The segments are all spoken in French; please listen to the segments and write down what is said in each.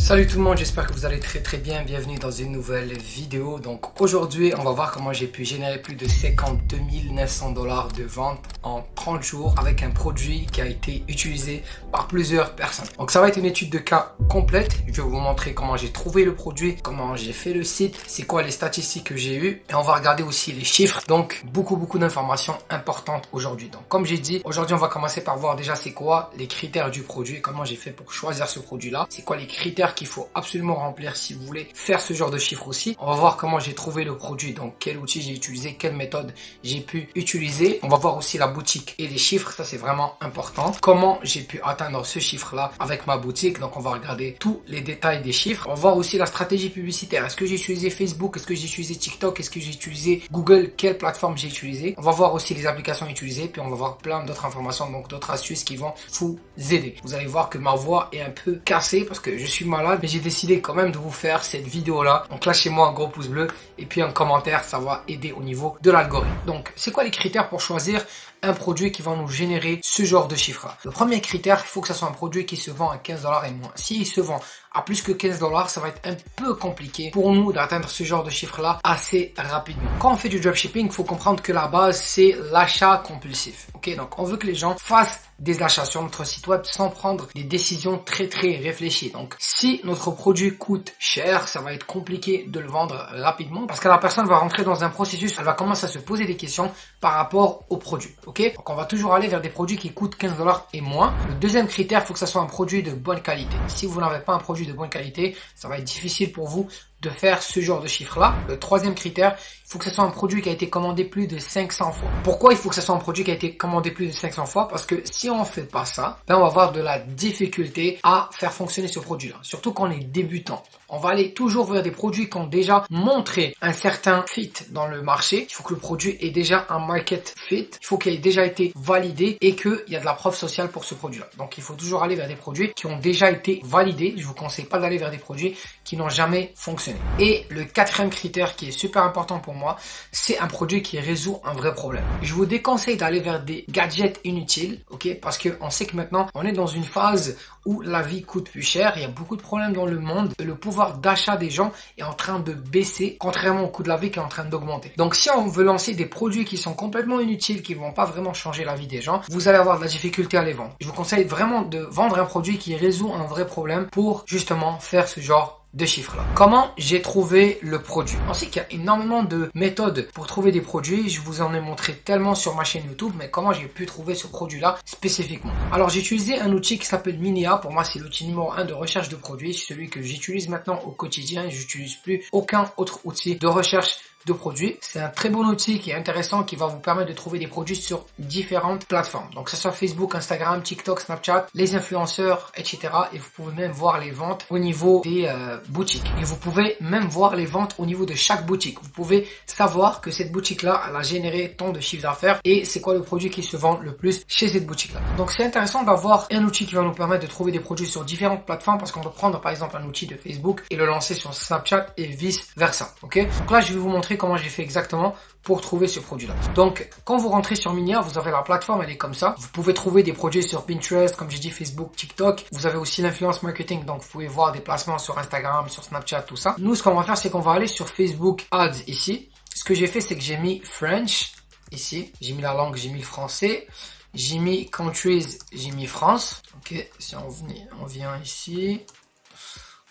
Salut tout le monde, j'espère que vous allez très bien. Bienvenue dans une nouvelle vidéo. Donc aujourd'hui, on va voir comment j'ai pu générer plus de 52 900 $ de vente en 30 jours avec un produit qui a été utilisé par plusieurs personnes. Donc ça va être une étude de cas complète. Je vais vous montrer comment j'ai trouvé le produit, comment j'ai fait le site, c'est quoi les statistiques que j'ai eues et on va regarder aussi les chiffres. Donc beaucoup d'informations importantes aujourd'hui. Donc comme j'ai dit, aujourd'hui on va commencer par voir déjà c'est quoi les critères du produit, comment j'ai fait pour choisir ce produit-là, c'est quoi les critères qu'il faut absolument remplir si vous voulez faire ce genre de chiffres aussi. On va voir comment j'ai trouvé le produit, donc quel outil j'ai utilisé, quelle méthode j'ai pu utiliser. On va voir aussi la boutique et les chiffres, ça c'est vraiment important. Comment j'ai pu atteindre ce chiffre-là avec ma boutique, donc on va regarder tous les détails des chiffres. On va voir aussi la stratégie publicitaire. Est-ce que j'ai utilisé Facebook, est-ce que j'ai utilisé TikTok, est-ce que j'ai utilisé Google, quelle plateforme j'ai utilisé. On va voir aussi les applications utilisées, puis on va voir plein d'autres informations, donc d'autres astuces qui vont vous aider. Vous allez voir que ma voix est un peu cassée parce que je suis malade, mais j'ai décidé quand même de vous faire cette vidéo là. Donc lâchez-moi un gros pouce bleu et puis un commentaire, ça va aider au niveau de l'algorithme. Donc c'est quoi les critères pour choisir un produit qui va nous générer ce genre de chiffre là? Le premier critère, il faut que ça soit un produit qui se vend à 15 $ et moins. S'il se vend à plus que 15 $, ça va être un peu compliqué pour nous d'atteindre ce genre de chiffre là assez rapidement. Quand on fait du dropshipping, il faut comprendre que la base c'est l'achat compulsif. Ok, donc on veut que les gens fassent des achats sur notre site web sans prendre des décisions très réfléchies. Donc si notre produit coûte cher, ça va être compliqué de le vendre rapidement parce que la personne va rentrer dans un processus, elle va commencer à se poser des questions par rapport au produit. Ok, donc on va toujours aller vers des produits qui coûtent 15 $ et moins. Le deuxième critère, il faut que ça soit un produit de bonne qualité. Si vous n'avez pas un produit de bonne qualité, ça va être difficile pour vous de faire ce genre de chiffre là. Le troisième critère, il faut que ce soit un produit qui a été commandé plus de 500 fois. Pourquoi il faut que ce soit un produit qui a été commandé plus de 500 fois? Parce que si on fait pas ça, ben on va avoir de la difficulté à faire fonctionner ce produit là. Surtout quand on est débutant. On va aller toujours vers des produits qui ont déjà montré un certain fit dans le marché. Il faut que le produit ait déjà un market fit. Il faut qu'il ait déjà été validé et qu'il y a de la preuve sociale pour ce produit là. Donc il faut toujours aller vers des produits qui ont déjà été validés. Je vous conseille pas d'aller vers des produits qui n'ont jamais fonctionné. Et le quatrième critère qui est super important pour moi, c'est un produit qui résout un vrai problème. Je vous déconseille d'aller vers des gadgets inutiles, ok, parce que on sait que maintenant on est dans une phase où la vie coûte plus cher, il y a beaucoup de problèmes dans le monde, le pouvoir d'achat des gens est en train de baisser, contrairement au coût de la vie qui est en train d'augmenter. Donc si on veut lancer des produits qui sont complètement inutiles, qui vont pas vraiment changer la vie des gens, vous allez avoir de la difficulté à les vendre. Je vous conseille vraiment de vendre un produit qui résout un vrai problème pour justement faire ce genre de chiffres là. Comment j'ai trouvé le produit? On sait qu'il y a énormément de méthodes pour trouver des produits. Je vous en ai montré tellement sur ma chaîne YouTube, mais comment j'ai pu trouver ce produit là spécifiquement? Alors j'ai utilisé un outil qui s'appelle Minia. Pour moi c'est l'outil numéro 1 de recherche de produits. C'est celui que j'utilise maintenant au quotidien. J'utilise plus aucun autre outil de recherche de produits. C'est un très bon outil qui est intéressant, qui va vous permettre de trouver des produits sur différentes plateformes. Donc que ce soit Facebook, Instagram, TikTok, Snapchat, les influenceurs, etc. Et vous pouvez même voir les ventes au niveau des boutiques. Et vous pouvez même voir les ventes au niveau de chaque boutique. Vous pouvez savoir que cette boutique-là, elle a généré tant de chiffre d'affaires et c'est quoi le produit qui se vend le plus chez cette boutique-là. Donc c'est intéressant d'avoir un outil qui va nous permettre de trouver des produits sur différentes plateformes parce qu'on peut prendre par exemple un outil de Facebook et le lancer sur Snapchat et vice versa. Ok? Donc là, je vais vous montrer comment j'ai fait exactement pour trouver ce produit là. Donc quand vous rentrez sur Minia, vous avez la plateforme, elle est comme ça. Vous pouvez trouver des produits sur Pinterest, comme j'ai dit, Facebook, TikTok. Vous avez aussi l'influence marketing, donc vous pouvez voir des placements sur Instagram, sur Snapchat, tout ça. Nous, ce qu'on va faire, c'est qu'on va aller sur Facebook Ads ici. Ce que j'ai fait, c'est que j'ai mis French ici, j'ai mis la langue, j'ai mis le français, j'ai mis countries, j'ai mis France. Ok, si on vient ici,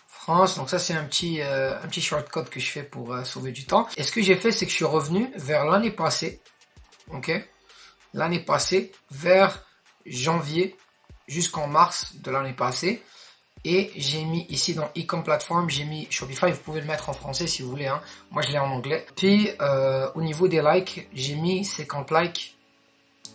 France, donc ça c'est un petit shortcut que je fais pour sauver du temps. Et ce que j'ai fait, c'est que je suis revenu vers l'année passée, ok, l'année passée, vers janvier jusqu'en mars de l'année passée. Et j'ai mis ici dans e-com platform, j'ai mis Shopify, vous pouvez le mettre en français si vous voulez, hein. Moi je l'ai en anglais. Puis au niveau des likes, j'ai mis 50 likes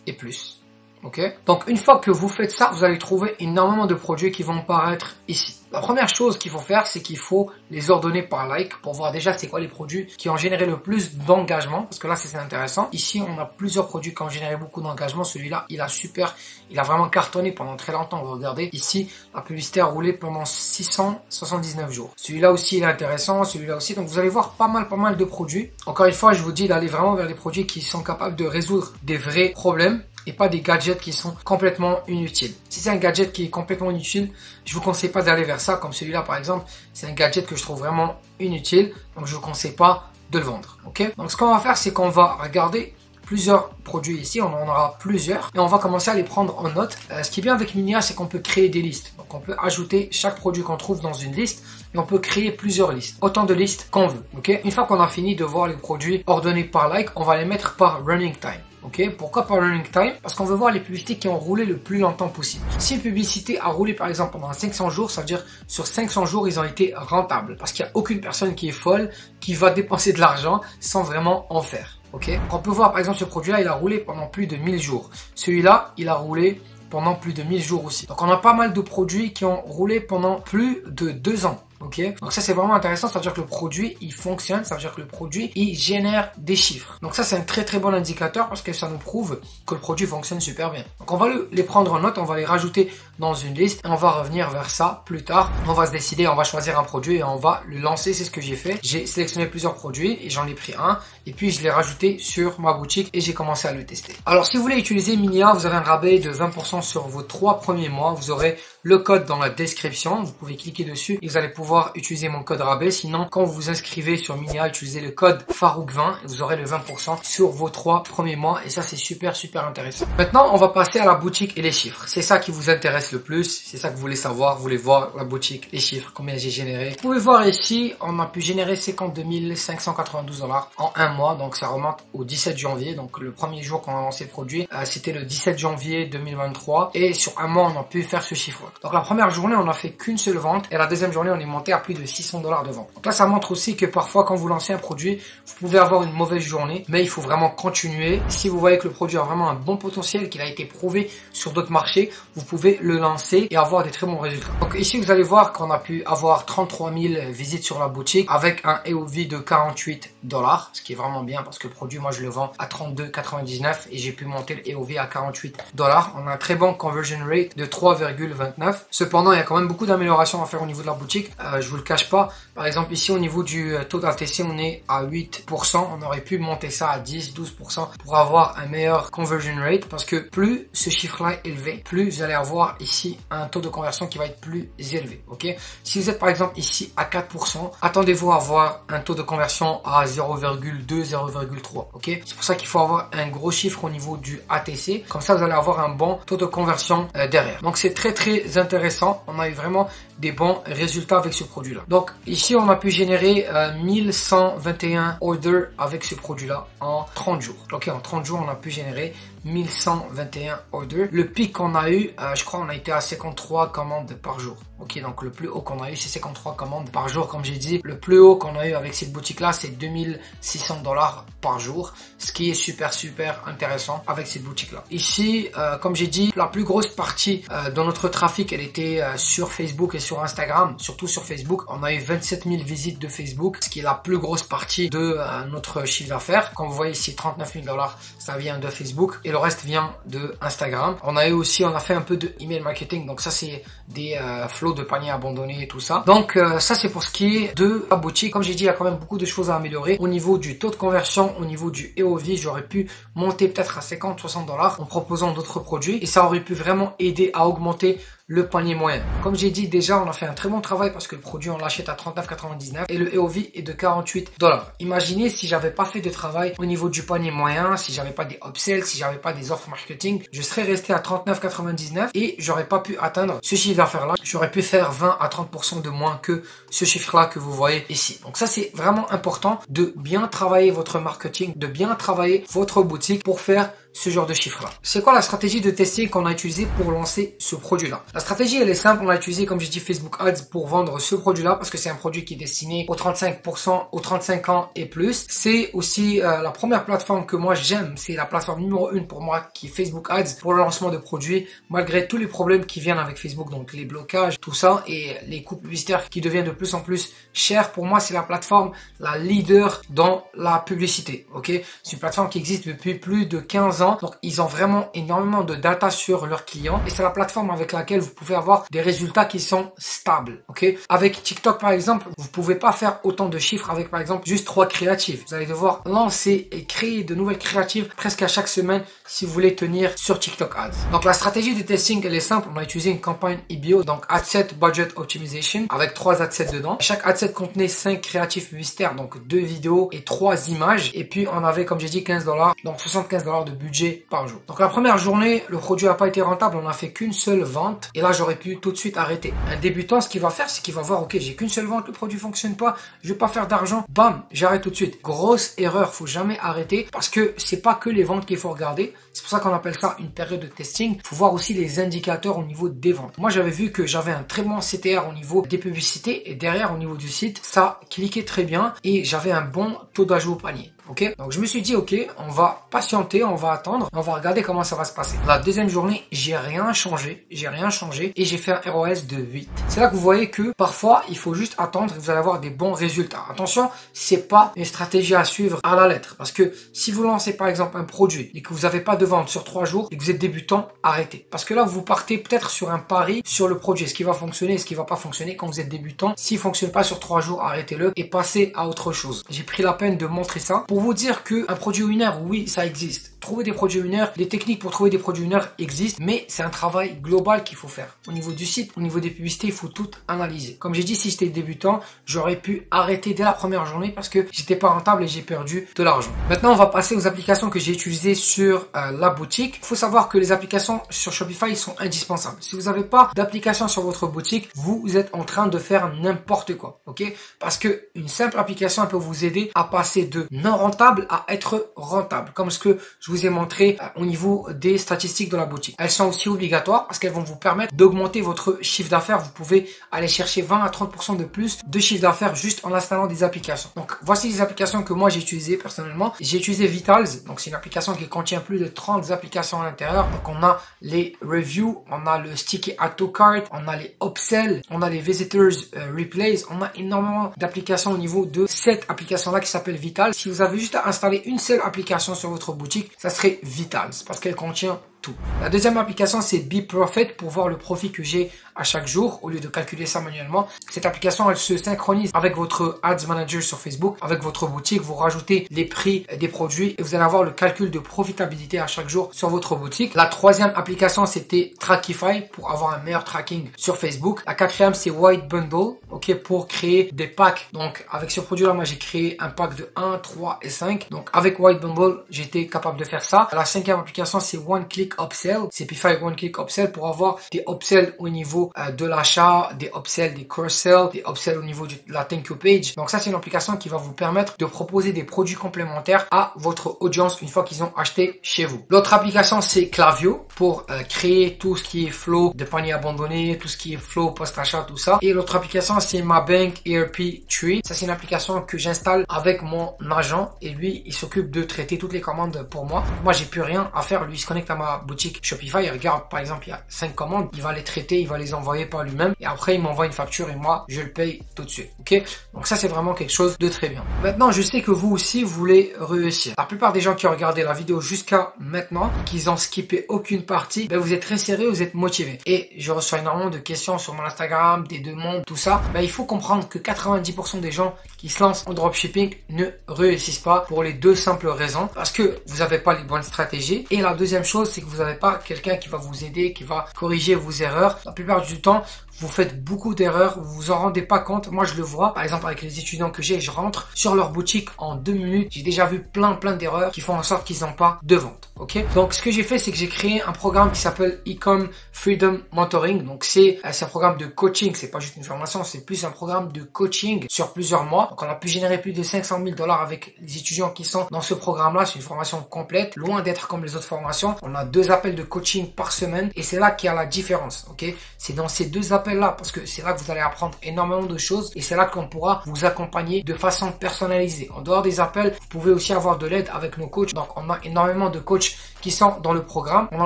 et plus. Ok. Donc une fois que vous faites ça, vous allez trouver énormément de produits qui vont apparaître ici. La première chose qu'il faut faire, c'est qu'il faut les ordonner par like pour voir déjà c'est quoi les produits qui ont généré le plus d'engagement. Parce que là, c'est intéressant. Ici, on a plusieurs produits qui ont généré beaucoup d'engagement. Celui-là, il a vraiment cartonné pendant très longtemps. Vous regardez ici, la publicité a roulé pendant 679 jours. Celui-là aussi, il est intéressant. Celui-là aussi. Donc, vous allez voir pas mal de produits. Encore une fois, je vous dis d'aller vraiment vers des produits qui sont capables de résoudre des vrais problèmes. et pas des gadgets qui sont complètement inutiles. Si c'est un gadget qui est complètement inutile, je vous conseille pas d'aller vers ça, comme celui-là par exemple. C'est un gadget que je trouve vraiment inutile, donc je vous conseille pas de le vendre. Ok? Donc ce qu'on va faire, c'est qu'on va regarder plusieurs produits ici, on en aura plusieurs et on va commencer à les prendre en note. Ce qui est bien avec Minia, c'est qu'on peut créer des listes. Donc on peut ajouter chaque produit qu'on trouve dans une liste et on peut créer plusieurs listes, autant de listes qu'on veut. Ok? Une fois qu'on a fini de voir les produits ordonnés par like, on va les mettre par running time. Ok, pourquoi par running time? Parce qu'on veut voir les publicités qui ont roulé le plus longtemps possible. Si une publicité a roulé par exemple pendant 500 jours, ça veut dire sur 500 jours ils ont été rentables. Parce qu'il n'y a aucune personne qui est folle qui va dépenser de l'argent sans vraiment en faire. Ok, donc on peut voir par exemple ce produit-là, il a roulé pendant plus de 1000 jours. Celui-là, il a roulé pendant plus de 1000 jours aussi. Donc on a pas mal de produits qui ont roulé pendant plus de 2 ans. Ok, donc ça c'est vraiment intéressant, ça veut dire que le produit il fonctionne, ça veut dire que le produit il génère des chiffres. Donc ça c'est un très très bon indicateur parce que ça nous prouve que le produit fonctionne super bien. Donc on va les prendre en note, on va les rajouter dans une liste et on va revenir vers ça plus tard. On va se décider, on va choisir un produit et on va le lancer, c'est ce que j'ai fait. J'ai sélectionné plusieurs produits et j'en ai pris un et puis je l'ai rajouté sur ma boutique et j'ai commencé à le tester. Alors si vous voulez utiliser Minia, vous avez un rabais de 20% sur vos 3 premiers mois. Vous aurez le code dans la description, vous pouvez cliquer dessus et vous allez pouvoir utiliser mon code rabais. Sinon, quand vous vous inscrivez sur Minia, utilisez le code Farouk20 et vous aurez le 20% sur vos 3 premiers mois et ça c'est super intéressant. Maintenant, on va passer à la boutique et les chiffres. C'est ça qui vous intéresse le plus, c'est ça que vous voulez savoir, vous voulez voir la boutique, les chiffres, combien j'ai généré. Vous pouvez voir ici, on a pu générer 52 592 $ en un mois, donc ça remonte au 17 janvier, donc le premier jour qu'on a lancé le produit, c'était le 17 janvier 2023 et sur un mois on a pu faire ce chiffre. Donc la première journée on a fait qu'une seule vente et la deuxième journée on est monté à plus de 600 $ de vente. Donc là ça montre aussi que parfois quand vous lancez un produit, vous pouvez avoir une mauvaise journée, mais il faut vraiment continuer. Si vous voyez que le produit a vraiment un bon potentiel, qu'il a été prouvé sur d'autres marchés, vous pouvez le lancer et avoir des très bons résultats. Donc ici vous allez voir qu'on a pu avoir 33 000 visites sur la boutique avec un EOV de 48 $, ce qui est vraiment bien parce que le produit moi je le vends à 32,99 et j'ai pu monter le EOV à 48 $. On a un très bon conversion rate de 3,29. Cependant il y a quand même beaucoup d'améliorations à faire au niveau de la boutique. Je vous le cache pas. Par exemple ici au niveau du taux d'ATC on est à 8%. On aurait pu monter ça à 10-12% pour avoir un meilleur conversion rate parce que plus ce chiffre là est élevé, plus vous allez avoir ici un taux de conversion qui va être plus élevé. Ok, si vous êtes par exemple ici à 4%, attendez-vous à avoir un taux de conversion à 0,2-0,3. ok, c'est pour ça qu'il faut avoir un gros chiffre au niveau du ATC, comme ça vous allez avoir un bon taux de conversion derrière. Donc c'est très intéressant, on a eu vraiment des bons résultats avec ce produit là. Donc ici on a pu générer 1121 orders avec ce produit là en 30 jours. Ok, en 30 jours on a pu générer 1121 orders. Le pic qu'on a eu, je crois on a été à 53 commandes par jour. Ok, donc le plus haut qu'on a eu c'est 53 commandes par jour. Comme j'ai dit, le plus haut qu'on a eu avec cette boutique là c'est 2600 $ par jour, ce qui est super intéressant avec cette boutique là. Ici comme j'ai dit, la plus grosse partie de notre trafic elle était sur Facebook et sur Instagram, surtout sur Facebook. On a eu 27 000 visites de Facebook, ce qui est la plus grosse partie de notre chiffre d'affaires. Comme vous voyez ici, 39 000 $, ça vient de Facebook et le reste vient de Instagram. On a eu aussi, on a fait un peu de email marketing, donc ça c'est des flots de paniers abandonnés et tout ça. Donc ça c'est pour ce qui est de la boutique. Comme j'ai dit, il y a quand même beaucoup de choses à améliorer. Au niveau du taux de conversion, au niveau du EOV, j'aurais pu monter peut-être à 50-60 $ en proposant d'autres produits et ça aurait pu vraiment aider à augmenter le panier moyen. Comme j'ai dit déjà, on a fait un très bon travail parce que le produit on l'achète à 39,99 et le EOV est de 48 $. Imaginez si j'avais pas fait de travail au niveau du panier moyen, si j'avais pas des upsells, si j'avais pas des offres marketing, je serais resté à 39,99 et j'aurais pas pu atteindre ce chiffre d'affaires là. J'aurais pu faire 20 à 30% de moins que ce chiffre là que vous voyez ici. Donc ça c'est vraiment important de bien travailler votre marketing, de bien travailler votre boutique pour faire ce genre de chiffre là. C'est quoi la stratégie de testing qu'on a utilisé pour lancer ce produit là? La stratégie elle est simple, on a utilisé comme j'ai dit Facebook Ads pour vendre ce produit là parce que c'est un produit qui est destiné aux 35%, aux 35 ans et plus. C'est aussi la première plateforme que moi j'aime, c'est la plateforme numéro 1 pour moi qui est Facebook Ads pour le lancement de produits malgré tous les problèmes qui viennent avec Facebook, donc les blocages, tout ça et les coûts publicitaires qui deviennent de plus en plus chers. Pour moi c'est la plateforme la leader dans la publicité. Ok, c'est une plateforme qui existe depuis plus de 15 ans ans. Donc, ils ont vraiment énormément de data sur leurs clients et c'est la plateforme avec laquelle vous pouvez avoir des résultats qui sont stables. Ok, avec TikTok, par exemple, vous pouvez pas faire autant de chiffres avec, par exemple, juste 3 créatives. Vous allez devoir lancer et créer de nouvelles créatives presque à chaque semaine si vous voulez tenir sur TikTok Ads. Donc, la stratégie de testing, elle est simple. On a utilisé une campagne EBO, donc Adset Budget Optimization, avec 3 adsets dedans. Chaque adset contenait 5 créatifs publicitaires, donc 2 vidéos et 3 images. Et puis, on avait, comme j'ai dit, $15, donc $75 de budget par jour. Donc, la première journée, le produit n'a pas été rentable. On n'a fait qu'une seule vente. Et là, j'aurais pu tout de suite arrêter. Un débutant, ce qu'il va faire, c'est qu'il va voir, ok, j'ai qu'une seule vente, le produit fonctionne pas, je vais pas faire d'argent. Bam, j'arrête tout de suite. Grosse erreur, faut jamais arrêter parce que c'est pas que les ventes qu'il faut regarder. C'est pour ça qu'on appelle ça une période de testing. Faut voir aussi les indicateurs au niveau des ventes. Moi, j'avais vu que j'avais un très bon CTR au niveau des publicités et derrière, au niveau du site, ça cliquait très bien et j'avais un bon taux d'ajout au panier. Ok, donc je me suis dit ok, on va patienter, on va attendre, on va regarder comment ça va se passer. La deuxième journée, j'ai rien changé et j'ai fait un ROS de 8. C'est là que vous voyez que parfois il faut juste attendre et vous allez avoir des bons résultats. Attention, c'est pas une stratégie à suivre à la lettre parce que si vous lancez par exemple un produit et que vous n'avez pas de vente sur 3 jours et que vous êtes débutant, arrêtez. Parce que là vous partez peut-être sur un pari sur le produit, ce qui va fonctionner, ce qui va pas fonctionner quand vous êtes débutant. S'il fonctionne pas sur 3 jours, arrêtez-le et passez à autre chose. J'ai pris la peine de montrer ça pour vous dire que un produit winner, oui, ça existe. Trouver des produits winners, des techniques pour trouver des produits winners existent, mais c'est un travail global qu'il faut faire. Au niveau du site, au niveau des publicités, il faut tout analyser. Comme j'ai dit, si j'étais débutant, j'aurais pu arrêter dès la première journée parce que j'étais pas rentable et j'ai perdu de l'argent. Maintenant, on va passer aux applications que j'ai utilisées sur la boutique. Il faut savoir que les applications sur Shopify sont indispensables. Si vous n'avez pas d'application sur votre boutique, vous êtes en train de faire n'importe quoi, ok? Parce que une simple application elle peut vous aider à passer de non rentable à être rentable, comme ce que je vous ai montré au niveau des statistiques de la boutique. Elles sont aussi obligatoires parce qu'elles vont vous permettre d'augmenter votre chiffre d'affaires. Vous pouvez aller chercher 20 à 30% de plus de chiffre d'affaires juste en installant des applications. Donc, voici les applications que moi j'ai utilisées personnellement. J'ai utilisé Vitals, donc c'est une application qui contient plus de 30 applications à l'intérieur. Donc, on a les reviews, on a le sticky add to cart, on a les upsells, on a les visitors replays, on a énormément d'applications au niveau de cette application-là qui s'appelle Vitals. Si vous avez juste à installer une seule application sur votre boutique, ça serait Vitals parce qu'elle contient tout. La deuxième application, c'est BeProfit pour voir le profit que j'ai à chaque jour au lieu de calculer ça manuellement. Cette application, elle se synchronise avec votre Ads Manager sur Facebook, avec votre boutique. Vous rajoutez les prix des produits et vous allez avoir le calcul de profitabilité à chaque jour sur votre boutique. La troisième application, c'était Trackify pour avoir un meilleur tracking sur Facebook. La quatrième, c'est White Bundle, ok, pour créer des packs. Donc, avec ce produit-là, moi, j'ai créé un pack de 1, 3 et 5. Donc, avec White Bundle, j'étais capable de faire ça. La cinquième application, c'est One Click Upsell. C'est Pify One Click Upsell pour avoir des upsells au niveau de l'achat, des upsells, des cross-sells, des upsells au niveau de la thank you page. Donc ça, c'est une application qui va vous permettre de proposer des produits complémentaires à votre audience une fois qu'ils ont acheté chez vous. L'autre application, c'est Klaviyo pour créer tout ce qui est flow de panier abandonné, tout ce qui est flow post-achat, tout ça. Et l'autre application, c'est MaBank ERP Tree. Ça, c'est une application que j'installe avec mon agent et lui, il s'occupe de traiter toutes les commandes pour moi. Moi, j'ai plus rien à faire. Lui, il se connecte à ma boutique Shopify, il regarde par exemple il y a 5 commandes, il va les traiter, il va les envoyer par lui-même et après il m'envoie une facture et moi je le paye tout de suite. Ok, donc ça c'est vraiment quelque chose de très bien. Maintenant je sais que vous aussi vous voulez réussir. La plupart des gens qui ont regardé la vidéo jusqu'à maintenant, qu'ils ont skippé aucune partie, ben vous êtes très sérieux, vous êtes motivé. Et je reçois énormément de questions sur mon Instagram, des demandes, tout ça. Ben il faut comprendre que 90% des gens qui se lancent en dropshipping ne réussissent pas pour les deux simples raisons. Parce que vous n'avez pas les bonnes stratégies. Et la deuxième chose, c'est que vous n'avez pas quelqu'un qui va vous aider, qui va corriger vos erreurs. La plupart du temps, vous faites beaucoup d'erreurs, vous vous en rendez pas compte. Moi, je le vois, par exemple, avec les étudiants que j'ai, je rentre sur leur boutique en 2 minutes. J'ai déjà vu plein d'erreurs qui font en sorte qu'ils n'ont pas de vente. Ok? Donc, ce que j'ai fait, c'est que j'ai créé un programme qui s'appelle Ecom Freedom Mentoring. Donc, c'est un programme de coaching. C'est pas juste une formation, c'est plus un programme de coaching sur plusieurs mois. Donc, on a pu générer plus de $500 000 avec les étudiants qui sont dans ce programme-là. C'est une formation complète, loin d'être comme les autres formations. On a 2 appels de coaching par semaine et c'est là qu'il y a la différence. Ok? C'est dans ces 2 appels appels là parce que c'est là que vous allez apprendre énormément de choses et c'est là qu'on pourra vous accompagner de façon personnalisée. En dehors des appels, vous pouvez aussi avoir de l'aide avec nos coachs. Donc on a énormément de coachs qui sont dans le programme. On a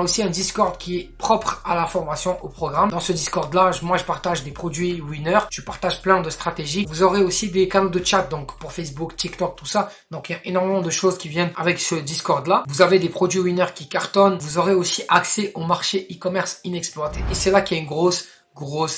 aussi un Discord qui est propre à la formation au programme. Dans ce Discord là, moi je partage des produits Winner, je partage plein de stratégies. Vous aurez aussi des canaux de chat donc pour Facebook, TikTok, tout ça. Donc il y a énormément de choses qui viennent avec ce Discord là. Vous avez des produits Winner qui cartonnent. Vous aurez aussi accès au marché e-commerce inexploité. Et c'est là qu'il y a une grosse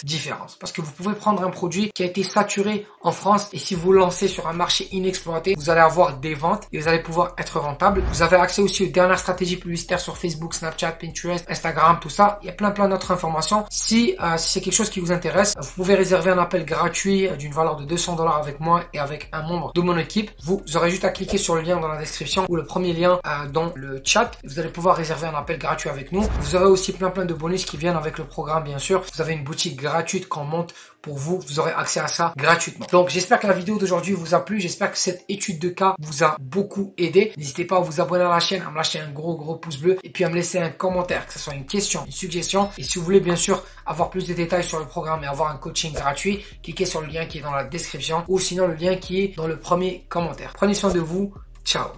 différence parce que vous pouvez prendre un produit qui a été saturé en France et si vous le lancez sur un marché inexploité, vous allez avoir des ventes et vous allez pouvoir être rentable. Vous avez accès aussi aux dernières stratégies publicitaires sur Facebook, Snapchat, Pinterest, Instagram, tout ça. Il y a plein d'autres informations. Si c'est quelque chose qui vous intéresse, vous pouvez réserver un appel gratuit d'une valeur de 200 $ avec moi et avec un membre de mon équipe. Vous aurez juste à cliquer sur le lien dans la description ou le premier lien dans le chat. Vous allez pouvoir réserver un appel gratuit avec nous. Vous aurez aussi plein de bonus qui viennent avec le programme, bien sûr. Vous avez une boutique gratuite qu'on monte pour vous. Vous aurez accès à ça gratuitement. Donc, j'espère que la vidéo d'aujourd'hui vous a plu. J'espère que cette étude de cas vous a beaucoup aidé. N'hésitez pas à vous abonner à la chaîne, à me lâcher un gros pouce bleu et puis à me laisser un commentaire, que ce soit une question, une suggestion. Et si vous voulez, bien sûr, avoir plus de détails sur le programme et avoir un coaching gratuit, cliquez sur le lien qui est dans la description ou sinon le lien qui est dans le premier commentaire. Prenez soin de vous. Ciao.